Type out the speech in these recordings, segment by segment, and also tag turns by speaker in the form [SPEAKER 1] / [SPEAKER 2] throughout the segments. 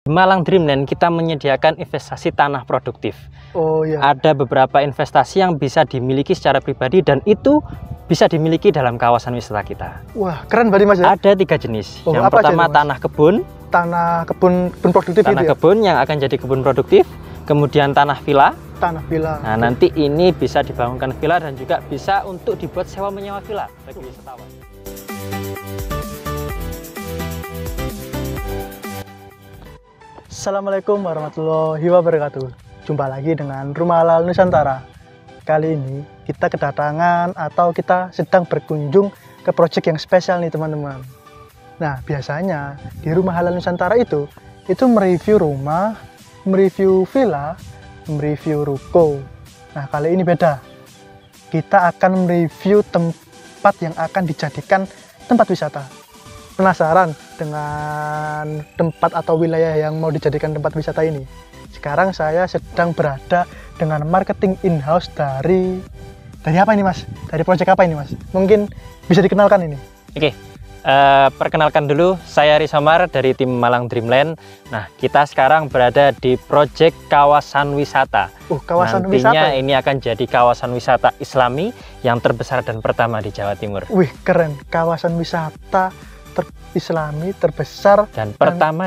[SPEAKER 1] Di Malang Dreamland kita menyediakan investasi tanah produktif.
[SPEAKER 2] Oh iya.
[SPEAKER 1] Ada beberapa investasi yang bisa dimiliki secara pribadi dan itu bisa dimiliki dalam kawasan wisata kita.
[SPEAKER 2] Wah, keren banget Mas ya.
[SPEAKER 1] Ada 3 jenis.
[SPEAKER 2] Oh,
[SPEAKER 1] yang
[SPEAKER 2] apa
[SPEAKER 1] pertama
[SPEAKER 2] aja itu, Mas?
[SPEAKER 1] tanah kebun.
[SPEAKER 2] Tanah kebun produktif
[SPEAKER 1] Tanah
[SPEAKER 2] itu ya?
[SPEAKER 1] kebun yang akan jadi kebun produktif. Kemudian tanah villa.
[SPEAKER 2] Tanah villa.
[SPEAKER 1] Nah, nanti ini bisa dibangunkan villa dan juga bisa untuk dibuat sewa menyewa villa bagi wisatawan.
[SPEAKER 2] Assalamualaikum warahmatullahi wabarakatuh. Jumpa lagi dengan Rumah Halal Nusantara. Kali ini kita kedatangan atau kita sedang berkunjung ke proyek yang spesial nih teman-teman. Nah, biasanya di Rumah Halal Nusantara itu mereview rumah, mereview villa, mereview ruko. Nah, kali ini beda. Kita akan mereview tempat yang akan dijadikan tempat wisata. Penasaran dengan tempat atau wilayah yang mau dijadikan tempat wisata ini? Sekarang saya sedang berada dengan marketing in-house dari apa ini Mas? Dari proyek apa ini Mas? Mungkin bisa dikenalkan ini.
[SPEAKER 1] Oke, perkenalkan dulu, saya Rizomar dari tim Malang Dreamland. Nah, kita sekarang berada di proyek kawasan wisata.
[SPEAKER 2] Kawasan
[SPEAKER 1] Nantinya
[SPEAKER 2] wisata.
[SPEAKER 1] ini akan jadi kawasan wisata Islami yang terbesar dan pertama di Jawa Timur.
[SPEAKER 2] Wih, keren. Kawasan wisata Islami terbesar
[SPEAKER 1] Dan pertama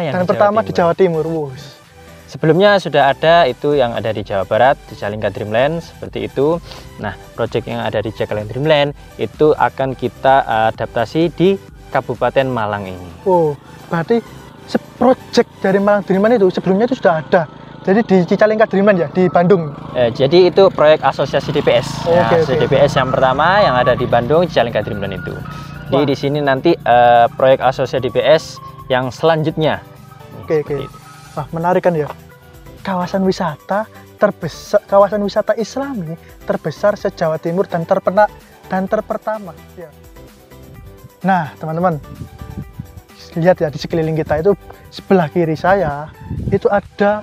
[SPEAKER 2] di Jawa Timur. Wuss.
[SPEAKER 1] Sebelumnya sudah ada itu yang ada di Jawa Barat, di Jalingka Dreamland, seperti itu. Nah, proyek yang ada di Jalingka Dreamland itu akan kita adaptasi di Kabupaten Malang ini.
[SPEAKER 2] Oh, berarti proyek dari Malang Dreamland itu sebelumnya itu sudah ada. Jadi di Cicalengka Dreamland ya, di Bandung.
[SPEAKER 1] Jadi itu proyek asosiasi DPS.
[SPEAKER 2] Oke.
[SPEAKER 1] DPS yang pertama yang ada di Bandung, Cicalengka Dreamland itu. Jadi di sini nanti proyek asosiasi DPS yang selanjutnya.
[SPEAKER 2] Oke. Wah, menarik kan ya. Kawasan wisata terbesar, kawasan wisata Islami terbesar se-Jawa Timur dan terpertama. Ya. Nah, teman-teman, lihat ya di sekeliling kita itu sebelah kiri saya itu ada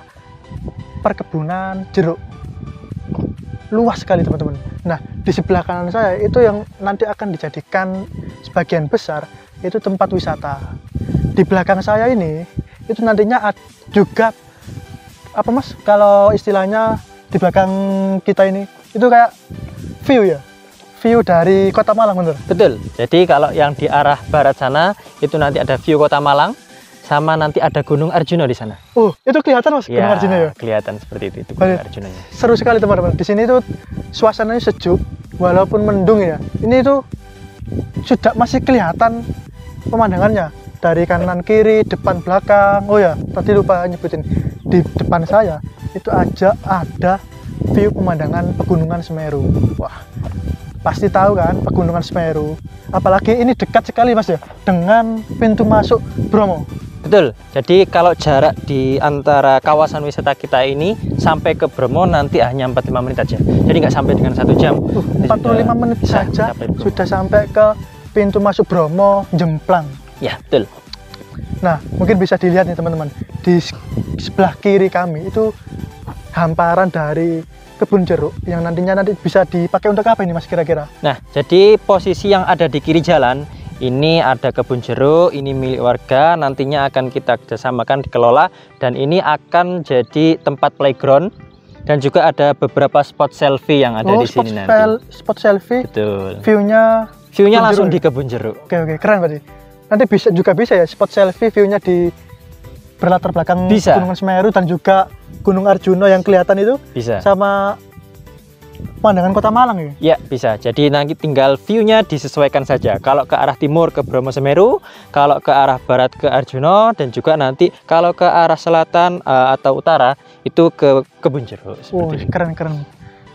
[SPEAKER 2] perkebunan jeruk. Luas sekali teman-teman. Nah, di sebelah kanan saya itu yang nanti akan dijadikan sebagian besar itu tempat wisata. Di belakang saya ini itu nantinya juga apa Mas? Kalau istilahnya di belakang kita ini itu kayak view ya. View dari Kota Malang, bener?
[SPEAKER 1] Betul. Jadi kalau yang di arah barat sana itu nanti ada view Kota Malang. Sama nanti ada Gunung Arjuna di sana.
[SPEAKER 2] Oh, itu kelihatan Mas, Gunung Arjuna ya?
[SPEAKER 1] Kelihatan seperti itu Gunung Arjunanya.
[SPEAKER 2] Seru sekali teman-teman. Di sini itu suasananya sejuk, walaupun mendung ya. Ini itu sudah masih kelihatan pemandangannya dari kanan kiri, depan belakang. Oh ya, tadi lupa nyebutin di depan saya itu aja ada view pemandangan Pegunungan Semeru. Wah, pasti tahu kan Pegunungan Semeru. Apalagi ini dekat sekali Mas ya dengan pintu masuk Bromo.
[SPEAKER 1] Betul. Jadi kalau jarak di antara kawasan wisata kita ini sampai ke Bromo nanti hanya 45 menit aja. Jadi nggak sampai dengan 1 jam.
[SPEAKER 2] 45 menit saja sudah sampai ke pintu masuk Bromo Jemplang.
[SPEAKER 1] Ya, betul.
[SPEAKER 2] Nah, mungkin bisa dilihat nih teman-teman. Di sebelah kiri kami itu hamparan dari kebun jeruk yang nantinya bisa dipakai untuk apa ini Mas kira-kira?
[SPEAKER 1] Nah, jadi posisi yang ada di kiri jalan ini ada kebun jeruk, ini milik warga, nantinya akan kita kerjasamakan dikelola dan ini akan jadi tempat playground dan juga ada beberapa spot selfie yang ada di sini nanti.
[SPEAKER 2] Spot selfie.
[SPEAKER 1] Betul.
[SPEAKER 2] View-nya
[SPEAKER 1] langsung di kebun jeruk.
[SPEAKER 2] Oke, keren berarti. Nanti bisa ya spot selfie view-nya di berlatar belakang Gunung Semeru dan juga Gunung Arjuna yang kelihatan itu.
[SPEAKER 1] Bisa.
[SPEAKER 2] Sama pemandangan Kota Malang ya?
[SPEAKER 1] Ya, bisa. Jadi nanti tinggal view-nya disesuaikan saja. Kalau ke arah timur ke Bromo Semeru, kalau ke arah barat ke Arjuna, dan juga nanti kalau ke arah selatan atau utara itu ke kebun jeruk.
[SPEAKER 2] Keren.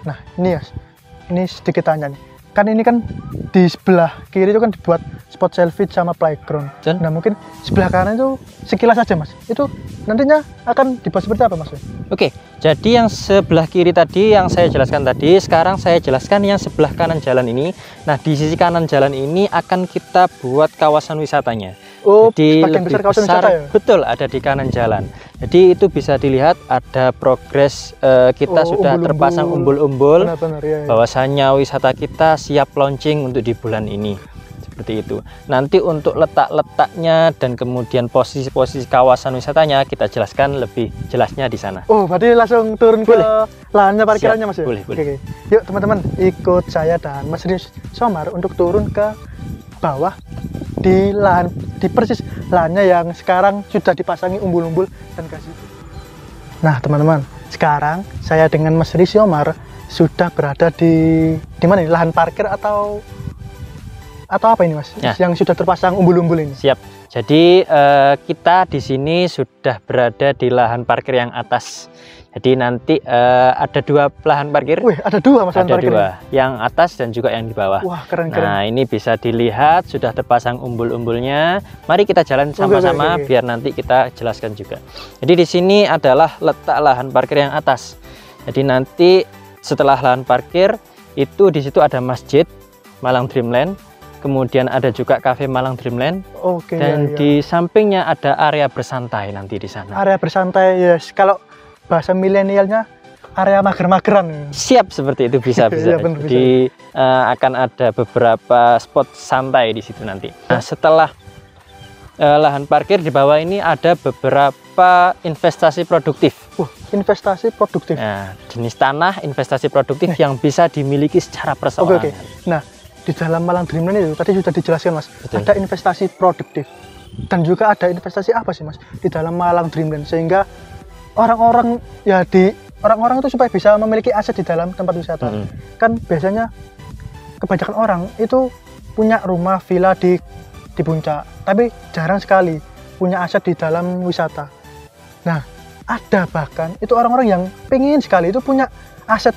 [SPEAKER 2] Nah, ini sedikit tanya nih. Kan ini kan di sebelah kiri itu kan dibuat spot selfie sama playground. Nah, mungkin sebelah kanan itu sekilas aja Mas. Itu nantinya akan dibuat seperti apa Mas?
[SPEAKER 1] Oke, jadi yang sebelah kiri tadi yang saya jelaskan tadi, sekarang saya jelaskan yang sebelah kanan jalan ini. Nah, di sisi kanan jalan ini akan kita buat kawasan wisatanya. Jadi
[SPEAKER 2] sebagian besar kawasan wisata ya?
[SPEAKER 1] Betul, ada di kanan jalan. Jadi itu bisa dilihat ada progres kita sudah terpasang umbul-umbul.
[SPEAKER 2] Ya.
[SPEAKER 1] Bahwasannya wisata kita siap launching untuk di bulan ini. seperti itu. Nanti untuk letak-letaknya dan kemudian posisi-posisi kawasan wisatanya kita jelaskan lebih jelasnya di sana.
[SPEAKER 2] Oh, berarti langsung turun ke lahannya parkirannya Mas ya?
[SPEAKER 1] Boleh, boleh.
[SPEAKER 2] Oke. Yuk teman-teman, ikut saya dan Mas Rius Syomar untuk turun ke bawah di lahan, di persis lahannya yang sekarang sudah dipasangi umbul-umbul dan gazebo. Nah teman-teman, sekarang saya dengan Mas Rius Syomar sudah berada di mana nih? Lahan parkir atau apa ini Mas?
[SPEAKER 1] Ya.
[SPEAKER 2] Yang sudah terpasang umbul-umbul ini.
[SPEAKER 1] Siap. Jadi kita di sini sudah berada di lahan parkir yang atas. Jadi nanti ada 2 lahan parkir.
[SPEAKER 2] Wih, ada 2 Mas lahan
[SPEAKER 1] Ada
[SPEAKER 2] parkir.
[SPEAKER 1] 2, yang atas dan juga yang di bawah.
[SPEAKER 2] Wah, keren-keren.
[SPEAKER 1] Nah, ini bisa dilihat sudah terpasang umbul-umbulnya. Mari kita jalan sama-sama
[SPEAKER 2] Oke.
[SPEAKER 1] biar nanti kita jelaskan juga. Jadi di sini adalah letak lahan parkir yang atas. Jadi nanti setelah lahan parkir itu di situ ada masjid Malang Dreamland, kemudian ada juga kafe Malang Dreamland,
[SPEAKER 2] Oke.
[SPEAKER 1] dan
[SPEAKER 2] ya.
[SPEAKER 1] di sampingnya ada area bersantai nanti di sana.
[SPEAKER 2] Area bersantai, yes. Kalau bahasa milenialnya area mager-mageran.
[SPEAKER 1] Siap, seperti itu bisa.
[SPEAKER 2] Iya, bener, bisa.
[SPEAKER 1] Jadi akan ada beberapa spot santai di situ nanti. Nah, setelah lahan parkir di bawah ini ada beberapa investasi produktif.
[SPEAKER 2] Wah, investasi produktif.
[SPEAKER 1] Nah, jenis tanah investasi produktif yang bisa dimiliki secara
[SPEAKER 2] Oke,
[SPEAKER 1] perseorangan.
[SPEAKER 2] oke. Nah, di dalam Malang Dreamland itu tadi sudah dijelaskan Mas.
[SPEAKER 1] Betul.
[SPEAKER 2] Ada investasi produktif. Dan juga ada investasi apa sih Mas di dalam Malang Dreamland sehingga orang-orang itu supaya bisa memiliki aset di dalam tempat wisata. Kan biasanya kebanyakan orang itu punya rumah villa di puncak, tapi jarang sekali punya aset di dalam wisata. Nah, ada bahkan itu orang-orang yang pengen sekali itu punya aset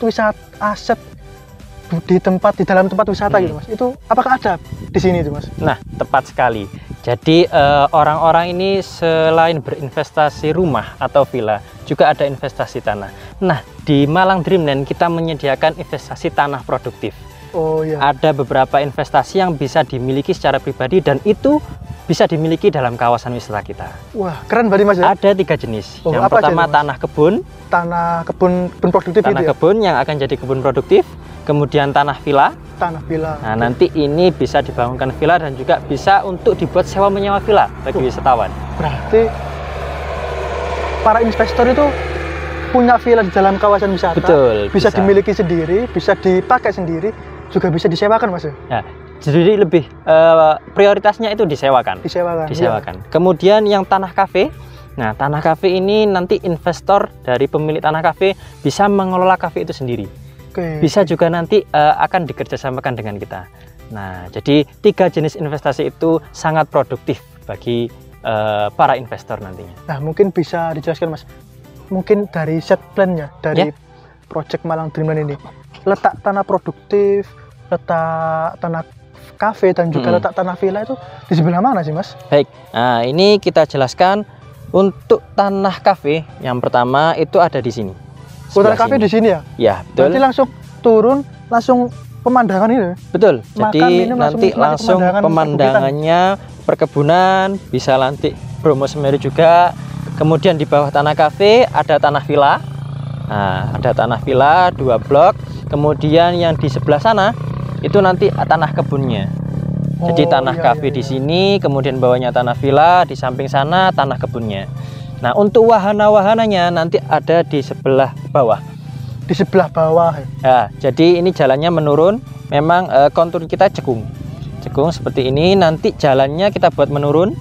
[SPEAKER 2] di dalam tempat wisata gitu Mas. Itu apakah ada di sini itu Mas?
[SPEAKER 1] Nah, tepat sekali. Jadi orang-orang ini selain berinvestasi rumah atau villa, juga ada investasi tanah. Nah, di Malang Dreamland kita menyediakan investasi tanah produktif.
[SPEAKER 2] Oh iya.
[SPEAKER 1] Ada beberapa investasi yang bisa dimiliki secara pribadi dan itu bisa dimiliki dalam kawasan wisata kita.
[SPEAKER 2] Wah, keren berarti Mas ya.
[SPEAKER 1] Ada 3 jenis.
[SPEAKER 2] Oh,
[SPEAKER 1] Yang
[SPEAKER 2] apa aja
[SPEAKER 1] pertama
[SPEAKER 2] itu, Mas?
[SPEAKER 1] tanah kebun,
[SPEAKER 2] Tanah kebun produktif
[SPEAKER 1] tanah
[SPEAKER 2] itu ya?
[SPEAKER 1] kebun yang akan jadi kebun produktif, kemudian tanah villa.
[SPEAKER 2] Tanah villa.
[SPEAKER 1] Nah, nanti ini bisa dibangunkan villa dan juga bisa untuk dibuat sewa menyewa villa bagi wisatawan.
[SPEAKER 2] Berarti para investor itu punya villa di dalam kawasan wisata.
[SPEAKER 1] Betul,
[SPEAKER 2] Bisa
[SPEAKER 1] bisa.
[SPEAKER 2] dimiliki sendiri, bisa dipakai sendiri, juga bisa disewakan Mas ya?
[SPEAKER 1] Nah, jadi lebih prioritasnya itu disewakan.
[SPEAKER 2] Disewakan.
[SPEAKER 1] Disewakan. Kemudian yang tanah kafe. Nah, tanah kafe ini nanti investor dari pemilik tanah kafe bisa mengelola kafe itu sendiri.
[SPEAKER 2] Oke.
[SPEAKER 1] Bisa juga nanti akan dikerjasamakan dengan kita. Nah, jadi 3 jenis investasi itu sangat produktif bagi para investor nantinya.
[SPEAKER 2] Nah, mungkin bisa dijelaskan Mas. Mungkin dari set plan-nya dari Project Malang Dreamland ini. Letak tanah produktif, letak tanah kafe dan juga letak tanah villa itu di sebelah mana sih Mas?
[SPEAKER 1] Baik. Nah, ini kita jelaskan untuk tanah kafe. Yang pertama itu ada di sini.
[SPEAKER 2] Oh, tanah kafe di sini ya?
[SPEAKER 1] Ya, betul.
[SPEAKER 2] Berarti langsung turun, langsung pemandangan ini.
[SPEAKER 1] Betul.
[SPEAKER 2] Makan,
[SPEAKER 1] Jadi
[SPEAKER 2] minum,
[SPEAKER 1] nanti langsung pemandangannya perkebunan, bisa nanti Bromo Semeru juga. Kemudian di bawah tanah kafe ada tanah villa. Nah, ada tanah villa 2 blok. Kemudian yang di sebelah sana itu nanti tanah kebunnya. Jadi tanah kafe di sini, kemudian bawahnya tanah villa, di samping sana tanah kebunnya. Nah, untuk wahana-wahananya nanti ada di sebelah bawah.
[SPEAKER 2] Di sebelah bawah.
[SPEAKER 1] Ya, jadi ini jalannya menurun. Memang kontur kita cekung seperti ini. Nanti jalannya kita buat menurun.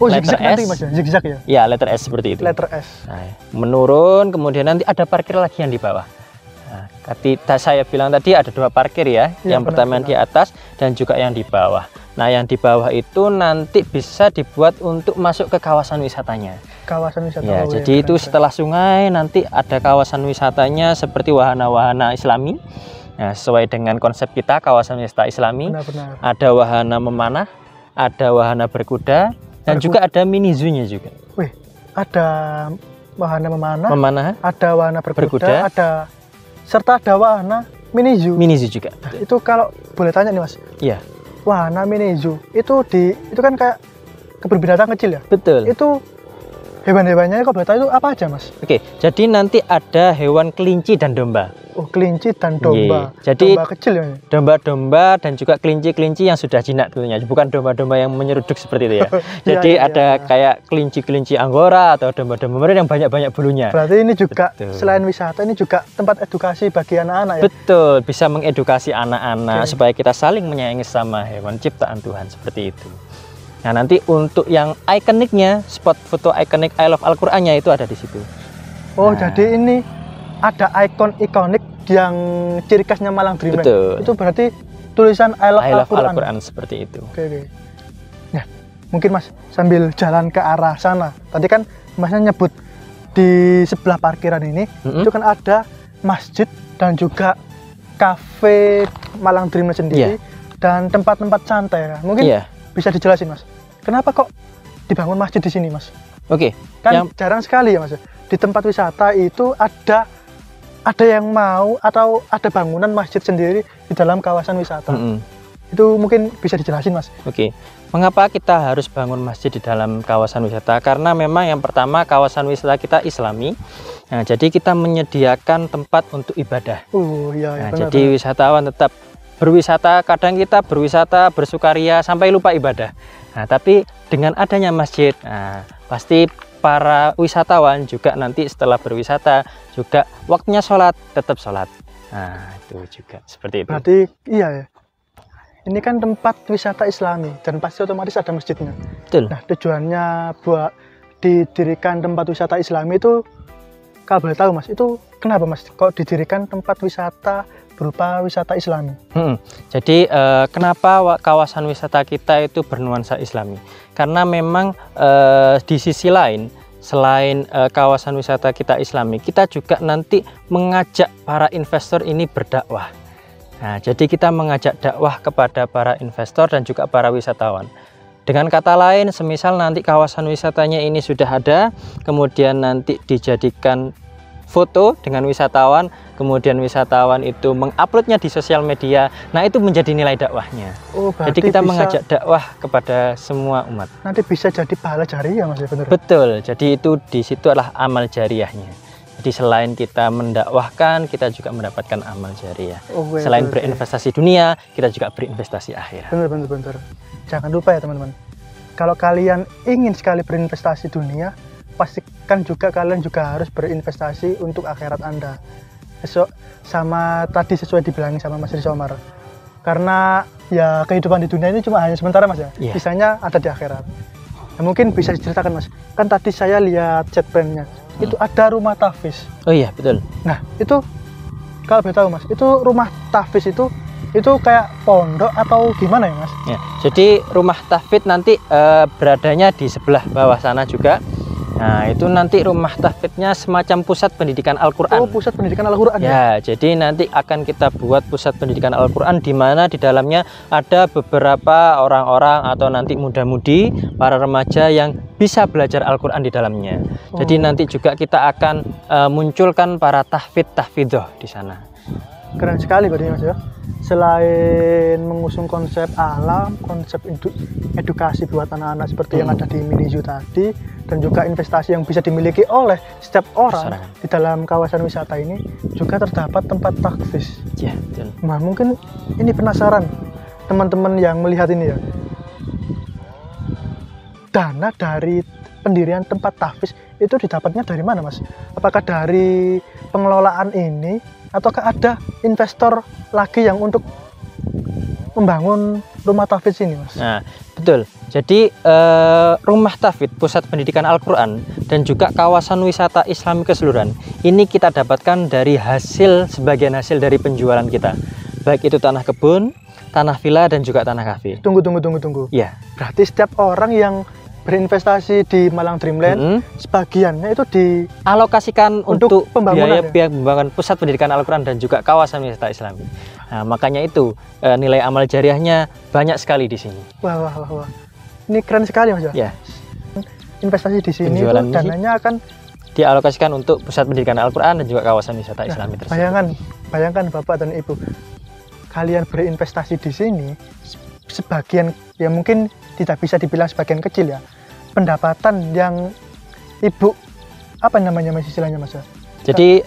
[SPEAKER 2] Oh,
[SPEAKER 1] letter
[SPEAKER 2] zigzag nanti
[SPEAKER 1] S.
[SPEAKER 2] Mas ya? Zigzag ya?
[SPEAKER 1] Ya, letter S seperti itu.
[SPEAKER 2] Letter S.
[SPEAKER 1] Nah, menurun, kemudian nanti ada parkir lagi yang di bawah. Nah, saya bilang tadi ada 2 parkir ya.
[SPEAKER 2] Ya,
[SPEAKER 1] Yang pertama yang di atas dan juga yang di bawah. Nah, yang di bawah itu nanti bisa dibuat untuk masuk ke kawasan wisatanya.
[SPEAKER 2] Kawasan wisata.
[SPEAKER 1] Ya,
[SPEAKER 2] Oh,
[SPEAKER 1] jadi
[SPEAKER 2] keren,
[SPEAKER 1] itu
[SPEAKER 2] keren.
[SPEAKER 1] setelah sungai nanti ada kawasan wisatanya seperti wahana-wahana Islami. Nah, sesuai dengan konsep kita kawasan wisata Islami.
[SPEAKER 2] Benar-benar.
[SPEAKER 1] Ada wahana memanah, ada wahana berkuda, dan juga ada mini zoo-nya juga.
[SPEAKER 2] Wih, ada wahana
[SPEAKER 1] Memanah,
[SPEAKER 2] ada wahana berkuda, serta ada wahana mini zoo.
[SPEAKER 1] mini zoo juga.
[SPEAKER 2] Nah, itu kalau boleh tanya nih Mas,
[SPEAKER 1] Iya,
[SPEAKER 2] wahana mini zoo itu kan kayak kebun binatang kecil ya?
[SPEAKER 1] betul.
[SPEAKER 2] Itu Hewan-hewannya kok boleh tahu itu apa aja, Mas?
[SPEAKER 1] Oke, jadi nanti ada hewan kelinci dan domba.
[SPEAKER 2] Oh, kelinci dan domba.
[SPEAKER 1] Jadi
[SPEAKER 2] domba kecil ya?
[SPEAKER 1] Domba-domba dan juga kelinci-kelinci yang sudah jinak tentunya, bukan domba-domba yang menyeruduk seperti itu ya. Jadi ada kayak kelinci-kelinci Anggora atau domba-domba yang banyak-banyak bulunya.
[SPEAKER 2] Berarti ini juga selain wisata, ini juga tempat edukasi bagi anak-anak ya?
[SPEAKER 1] Betul, bisa mengedukasi anak-anak supaya kita saling menyayangi sama hewan ciptaan Tuhan seperti itu. Nah, nanti untuk yang ikoniknya, spot foto ikonik I Love Al-Qur'annya itu ada di situ.
[SPEAKER 2] Oh, jadi ini ada ikon ikonik yang ciri khasnya Malang Dreamland.
[SPEAKER 1] Betul.
[SPEAKER 2] Itu berarti tulisan I Love
[SPEAKER 1] Al-Qur'an seperti itu.
[SPEAKER 2] Oke. Nah, mungkin Mas sambil jalan ke arah sana. Tadi kan Masnya nyebut di sebelah parkiran ini itu kan ada masjid dan juga kafe Malang Dreamland sendiri dan tempat-tempat santai. Mungkin bisa dijelasin, Mas, kenapa kok dibangun masjid di sini, Mas?
[SPEAKER 1] Oke.
[SPEAKER 2] Kan jarang sekali ya, Mas. Di tempat wisata itu ada yang mau atau ada bangunan masjid sendiri di dalam kawasan wisata. Itu mungkin bisa dijelasin, Mas.
[SPEAKER 1] Oke. Mengapa kita harus bangun masjid di dalam kawasan wisata? Karena memang yang pertama kawasan wisata kita Islami. Nah, jadi kita menyediakan tempat untuk ibadah. Jadi wisatawan tetap berwisata, kadang kita berwisata, bersukaria sampai lupa ibadah. Nah, tapi dengan adanya masjid, pasti para wisatawan juga nanti setelah berwisata juga waktunya sholat, tetap sholat. Nah, itu juga seperti itu.
[SPEAKER 2] Berarti iya ya. Ini kan tempat wisata Islami dan pasti otomatis ada masjidnya.
[SPEAKER 1] Betul.
[SPEAKER 2] Nah, tujuannya buat didirikan tempat wisata Islami itu, kalau boleh tahu, Mas, itu kenapa, Mas, kok didirikan tempat wisata berupa wisata Islami?
[SPEAKER 1] Jadi kenapa kawasan wisata kita itu bernuansa Islami? Karena memang di sisi lain, selain kawasan wisata kita Islami, kita juga nanti mengajak para investor ini berdakwah. Nah, jadi kita mengajak dakwah kepada para investor dan juga para wisatawan. Dengan kata lain, semisal nanti kawasan wisatanya ini sudah ada, kemudian nanti dijadikan foto dengan wisatawan, kemudian wisatawan itu menguploadnya di sosial media. Nah, itu menjadi nilai dakwahnya. Jadi kita mengajak dakwah kepada semua umat.
[SPEAKER 2] Nanti bisa jadi pahala jariah, Mas, ya, benar?
[SPEAKER 1] Betul. Jadi itu di situ adalah amal jariahnya. Jadi selain kita mendakwahkan, kita juga mendapatkan amal jariah. Selain berinvestasi dunia, kita juga berinvestasi akhirat.
[SPEAKER 2] Benar. Jangan lupa ya, teman-teman. Kalau kalian ingin sekali berinvestasi dunia, pastikan juga kalian juga harus berinvestasi untuk akhirat Anda. Sama tadi sesuai dibilangin sama Mas Rizomar. Karena ya kehidupan di dunia ini cuma hanya sementara, Mas, ya. Sisanya ada di akhirat. Nah, mungkin bisa diceritakan, Mas. Kan tadi saya lihat chat brandnya. Itu ada rumah tahfiz.
[SPEAKER 1] Oh iya, betul.
[SPEAKER 2] Nah, itu kalau boleh tahu, Mas, itu rumah tahfiz itu kayak pondok atau gimana ya, Mas?
[SPEAKER 1] Ya, jadi rumah tahfidz nanti beradanya di sebelah bawah sana juga. Nah, itu nanti rumah tahfidznya semacam pusat pendidikan Al-Quran.
[SPEAKER 2] Oh, pusat pendidikan Al-Quran
[SPEAKER 1] ya? Jadi nanti akan kita buat pusat pendidikan Al-Quran di mana di dalamnya ada beberapa orang-orang atau nanti muda-mudi, para remaja yang bisa belajar Al-Quran di dalamnya. Jadi nanti juga kita akan munculkan para tahfidzoh di sana.
[SPEAKER 2] Keren sekali berarti, Mas, ya. Selain mengusung konsep alam, konsep edukasi buat anak-anak seperti yang ada di Mini Zoo tadi, dan juga investasi yang bisa dimiliki oleh setiap orang di dalam kawasan wisata ini, juga terdapat tempat tahfiz.
[SPEAKER 1] Ya, betul.
[SPEAKER 2] Nah, mungkin ini penasaran teman-teman yang melihat ini ya. Dana dari pendirian tempat tahfiz itu didapatnya dari mana, Mas? Apakah dari pengelolaan ini, ataukah ada investor lagi yang untuk membangun rumah tahfiz ini, Mas?
[SPEAKER 1] Nah, betul. Jadi rumah tahfiz, pusat pendidikan Al-Quran, dan juga kawasan wisata Islami keseluruhan, ini kita dapatkan dari sebagian hasil dari penjualan kita. Baik itu tanah kebun, tanah villa, dan juga tanah kafe.
[SPEAKER 2] Tunggu.
[SPEAKER 1] Ya.
[SPEAKER 2] Berarti setiap orang yang berinvestasi di Malang Dreamland, sebagiannya itu
[SPEAKER 1] dialokasikan untuk
[SPEAKER 2] pembangunan,
[SPEAKER 1] biaya pembangunan pusat pendidikan Al-Quran dan juga kawasan wisata Islami. Nah, makanya itu nilai amal jariahnya banyak sekali di sini.
[SPEAKER 2] Wah. Ini keren sekali, Mas.
[SPEAKER 1] Ya.
[SPEAKER 2] Investasi di sini itu dananya akan
[SPEAKER 1] dialokasikan untuk pusat pendidikan Al-Quran dan juga kawasan wisata Islami tersebut.
[SPEAKER 2] Bayangkan Bapak dan Ibu, kalian berinvestasi di sini, sebagian ya mungkin tidak bisa dibilang sebagian kecil ya, pendapatan yang ibu apa namanya mas istilahnya mas?
[SPEAKER 1] Jadi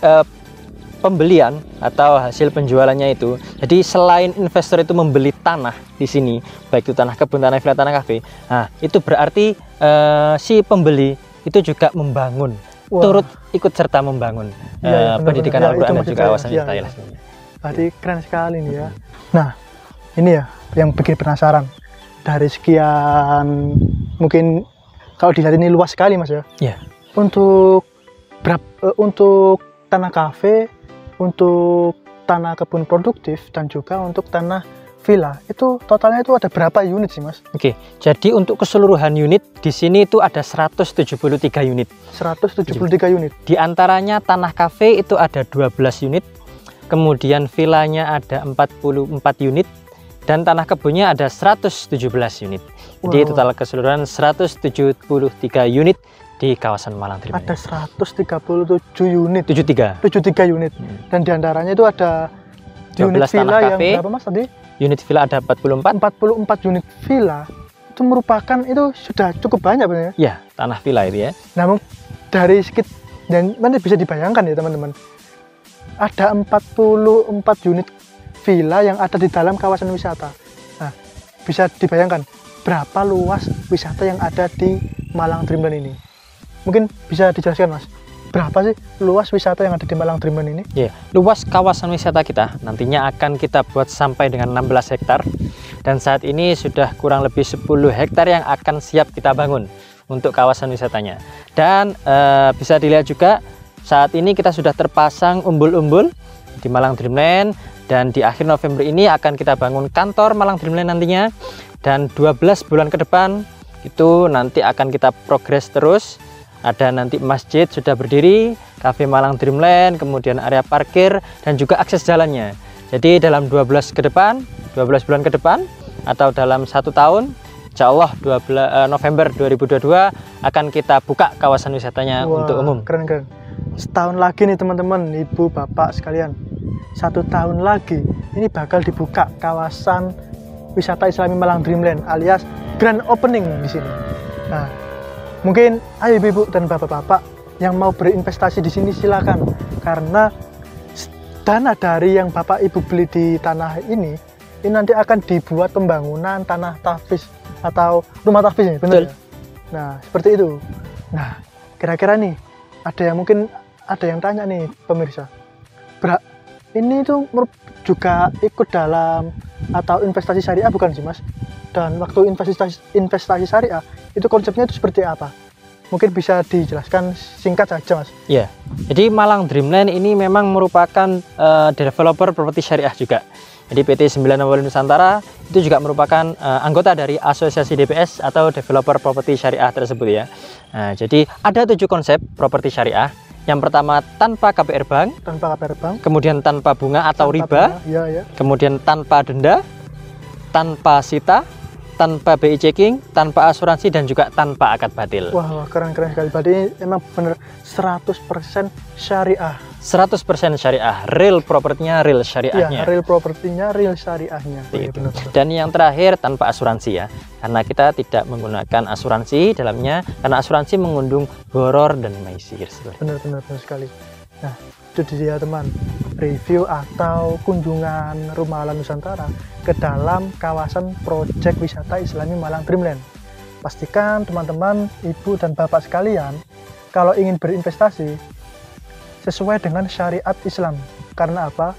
[SPEAKER 1] pembelian atau hasil penjualannya itu, jadi selain investor itu membeli tanah di sini, baik itu tanah kebun, tanah villa, tanah kafe, nah itu berarti si pembeli itu juga membangun, turut ikut serta membangun pendidikan Al-Quran dan juga kawasan wisata Islami.
[SPEAKER 2] Berarti keren sekali nih ya. Nah ini ya yang bikin penasaran, dari sekian mungkin kalau dilihat ini luas sekali mas ya.
[SPEAKER 1] Iya.
[SPEAKER 2] Untuk tanah kafe, untuk tanah kebun produktif, dan juga untuk tanah villa, itu totalnya itu ada berapa unit sih mas?
[SPEAKER 1] Oke, jadi untuk keseluruhan unit di sini itu ada 173 unit.
[SPEAKER 2] 173 unit.
[SPEAKER 1] Di antaranya tanah kafe itu ada 12 unit, kemudian villanya ada 44 unit, dan tanah kebunnya ada 117 unit. Jadi total keseluruhan 173 unit di kawasan Malang Dreamland.
[SPEAKER 2] Ada 137 unit.
[SPEAKER 1] 73
[SPEAKER 2] unit. Dan diantaranya itu ada unit villa yang berapa mas tadi?
[SPEAKER 1] Unit villa ada 44.
[SPEAKER 2] 44 unit villa. Itu merupakan itu sudah cukup banyak benar ya?
[SPEAKER 1] Ya, tanah villa itu ya.
[SPEAKER 2] Namun dari sedikit dan mana bisa dibayangkan ya teman-teman. Ada 44 unit villa yang ada di dalam kawasan wisata. Nah, bisa dibayangkan berapa luas wisata yang ada di Malang Dreamland ini. Mungkin bisa dijelaskan mas, berapa sih luas wisata yang ada di Malang Dreamland ini?
[SPEAKER 1] Ya, luas kawasan wisata kita nantinya akan kita buat sampai dengan 16 hektar. Dan saat ini sudah kurang lebih 10 hektar yang akan siap kita bangun untuk kawasan wisatanya. Dan bisa dilihat juga saat ini kita sudah terpasang umbul-umbul di Malang Dreamland. Dan di akhir November ini akan kita bangun kantor Malang Dreamland nantinya. Dan 12 bulan ke depan itu nanti akan kita progres terus. Ada nanti masjid sudah berdiri, kafe Malang Dreamland, kemudian area parkir dan juga akses jalannya. Jadi dalam 12 bulan ke depan atau dalam 1 tahun, insya Allah November 2022 akan kita buka kawasan wisatanya untuk umum.
[SPEAKER 2] Keren. Setahun lagi nih teman-teman, ibu bapak sekalian, 1 tahun lagi ini bakal dibuka kawasan wisata Islami Malang Dreamland alias grand opening di sini. Nah, mungkin ayo ibu dan bapak-bapak yang mau berinvestasi di sini silakan, karena dana dari yang bapak ibu beli di tanah ini nanti akan dibuat pembangunan tanah tahfiz atau rumah tahfiz ini, benar? Nah, seperti itu. Nah, kira-kira nih mungkin ada yang tanya nih pemirsa, ini tuh juga ikut dalam atau investasi syariah bukan sih mas? Dan waktu investasi syariah itu konsepnya itu seperti apa? Mungkin bisa dijelaskan singkat saja mas.
[SPEAKER 1] Ya, jadi Malang Dreamland ini memang merupakan developer properti syariah juga. Jadi PT 9 Nusantara itu juga merupakan anggota dari Asosiasi DPS atau Developer Properti Syariah tersebut ya. Nah, jadi ada 7 konsep properti syariah. Yang pertama tanpa KPR Bank, kemudian tanpa bunga atau riba, kemudian tanpa denda, tanpa sita, tanpa BI checking, tanpa asuransi, dan juga tanpa akad batil.
[SPEAKER 2] Wah, keren sekali. Berarti emang bener 100% syariah.
[SPEAKER 1] 100% syariah, real propertinya, real syariahnya.
[SPEAKER 2] Iya, real propertinya, real syariahnya.
[SPEAKER 1] Bener. Dan yang terakhir tanpa asuransi ya, karena kita tidak menggunakan asuransi dalamnya, karena asuransi mengundang horor dan maisir.
[SPEAKER 2] Benar sekali. Nah, itu dia teman, review atau kunjungan Rumah Halal Nusantara ke dalam kawasan proyek wisata Islami Malang Dreamland. Pastikan teman-teman, ibu dan bapak sekalian, kalau ingin berinvestasi sesuai dengan syariat Islam. Karena apa?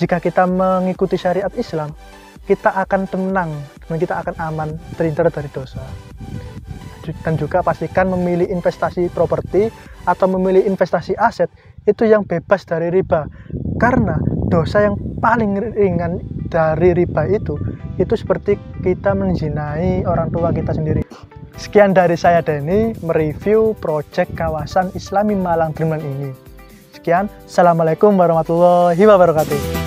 [SPEAKER 2] Jika kita mengikuti syariat Islam, kita akan tenang dan kita akan aman terhindar dari dosa. Dan juga pastikan memilih investasi properti atau memilih investasi aset itu yang bebas dari riba. Karena dosa yang paling ringan dari riba itu seperti kita menzinai orang tua kita sendiri. Sekian dari saya Denny mereview proyek kawasan Islami Malang Dreamland ini. Sekian, assalamualaikum warahmatullahi wabarakatuh.